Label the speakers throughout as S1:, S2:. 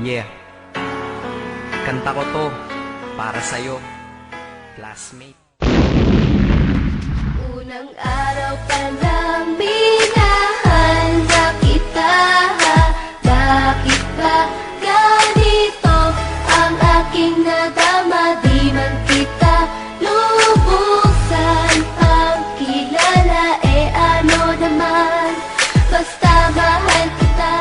S1: Yeah, kanta ko to para sa'yo, classmate.
S2: Unang araw pa lang minahal na kita. Bakit ba ganito ang aking nadama? Di man kita lubusan ang kilala. Eh ano naman, basta mahal kita.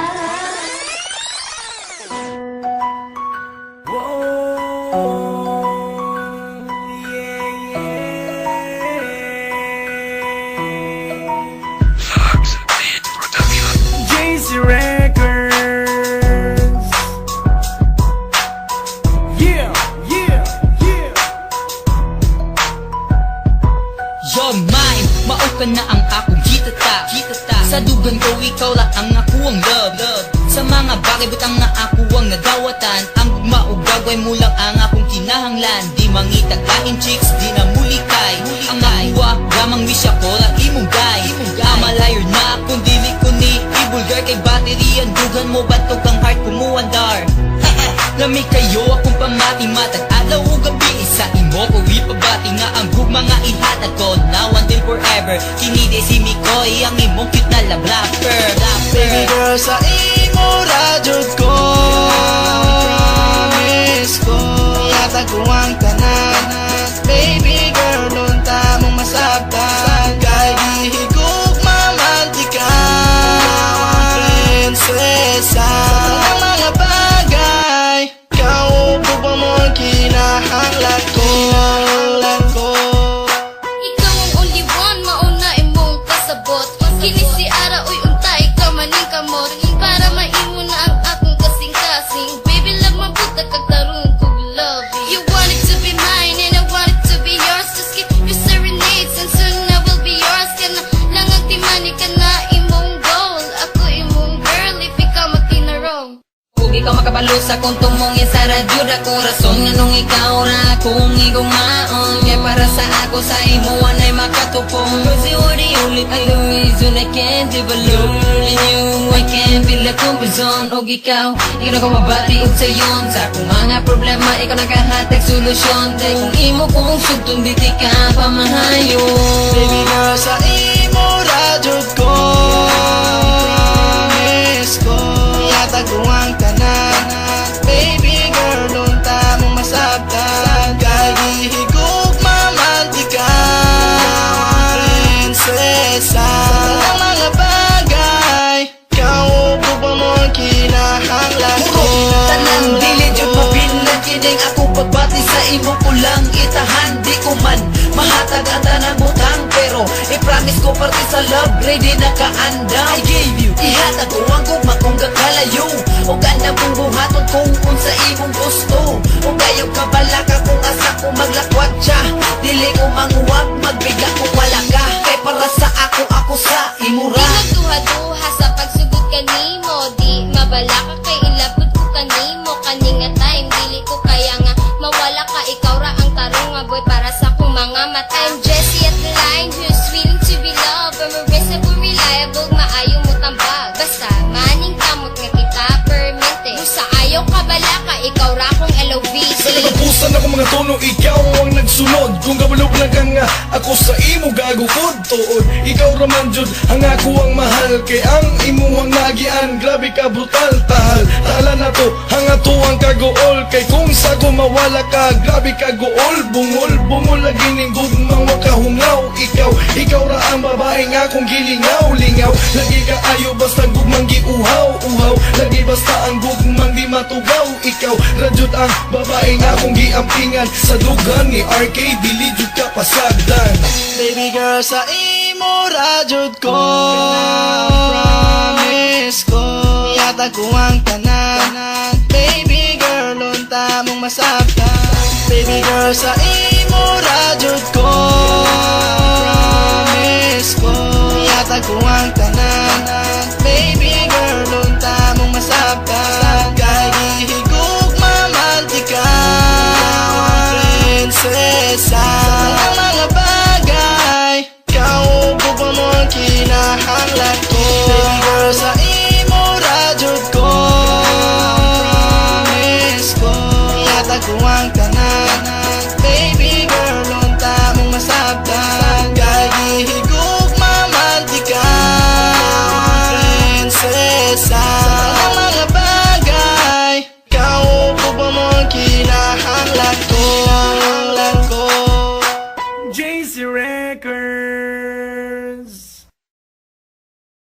S3: JC Records. Yeah, yeah, yeah.
S4: You're mine, mao ka na ang akong kitata. Sa dugan ko, ikaw lang ang ako ang love. Sa mga bagay butang na ako ang nadawatan. Ang gugma o gagawin mo lang ang akong kinahanglan. Di mangitag kain chicks, di na mulikay. Ang nakuha, gamang wish ako lang imong guy. Amalayor na kung dili ko ni ibulgar. Kay battery ang dugan mo, batog ang heart ko mo andar. Lamig kayo akong pamati, matag adlaw o gabi. Isa imo ko ipabati nga ang gugma nga ihatag ko. Now until forever, kinide si Mikoy, ang imong cute na love rapper.
S3: Baby girl, sa imo radyod ko, miss ko, yata ko ang tanan. Baby girl, lunta mong masabtan. Kay gihigog mamantika, prinsesa. Sa mga bagay, kaupo mo ang kinahanglan ko.
S2: Ikaw ang only one, mauna imong kasabot. Kini si Ara, uy unta, ikaw maning kamot. Para maimo na ang akong kasing-kasing. Baby, love mabuta kag tarong kog love. You want it to be mine and I want it to be yours. Just keep your serenades and soon I will be yours. Kana lang ang timani ka na imong goal. Ako imong girl, if ikaw matinarong.
S4: Kung ikaw makabalo sa kung tumungin sa radyo na korason. Nga nung ikaw ra kung igumaon. Kaya para sa ako sa imo anay makatupong. Cause you are the only reason I can't live alone. And you, I can't feel like kumpulson. Og ikaw na ko mabati og sayon. Sa akong mga problema, ikaw nakahatag solusyon. Tay kung imo kong sugtong di ka pamahayon.
S3: Baby girl, sa imo radyod ko, miss ko, yata ko ang tanan. Baby girl, lunta mong masabtan. Kay gihigog mamantika, prinsesa. Sa mga bagay, kaupo pa mo ang kinahanglan ko.
S4: Tanang dili jud mo pinakining ako pagbati sa imo ko lang itahan. Di ko man mahatag ang tanang butang, pero i-promise ko parte sa love ready na kaandam. I gave you, ihatag ko ang gugma kung kakalayo. O ganda mong buhaton kung unsa imong gusto. O gayaw ka balaka kung asa ko maglakwat siya. Dili ko manguwag, magbigla kung wala ka. Kay para sa ako sa imo
S2: Di
S4: ra.
S2: magduha-duha sa pagsugod kanimo. Di mabala ka kay ilabot ko kanimo. Kaninga time, dili ko kaya nga mawala ka. Ikaw ra ang tarong nga boy para sa akong mga mata. I'm Jessie at the line, who's willing to be loved. Unreasonable, reliable, maayo mo tambag. Basta maning kamot nga kita permente. Sa ayaw ka bala ka, ikaw ra akong LOVC.
S3: Sa nagapusan ako mga tono, ikaw ang nagsunod. Kung kabalog lang ka nga, ako sa imo gagukod tuod. Ikaw raman jud, ang ako ang mahal. Kay ang imo ang nagian, grabe ka brutal tahal. Tala na to, ang ato ang kagool. Kay kung sa ko mawala ka, grabe ka gool. Bungol lagi ning gugmang makahungaw. Ikaw ra ang babae nga kung gilingaw-lingaw. Lagi ka ayo basta gugmang giuhaw-uhaw. Lagi basta ang gugmang di matugaw. Ikaw rajud ang babae nga kung giampingan. Sa dugan ni RK, dili jud ka pasagdan. Baby girl, sa imo rajud ko, promise ko, yata ko ang tanan. Baby girl, lunta mong masabtan. Baby girl, sa imo rajud ko, promise ko, yata ko ang tanan. Baby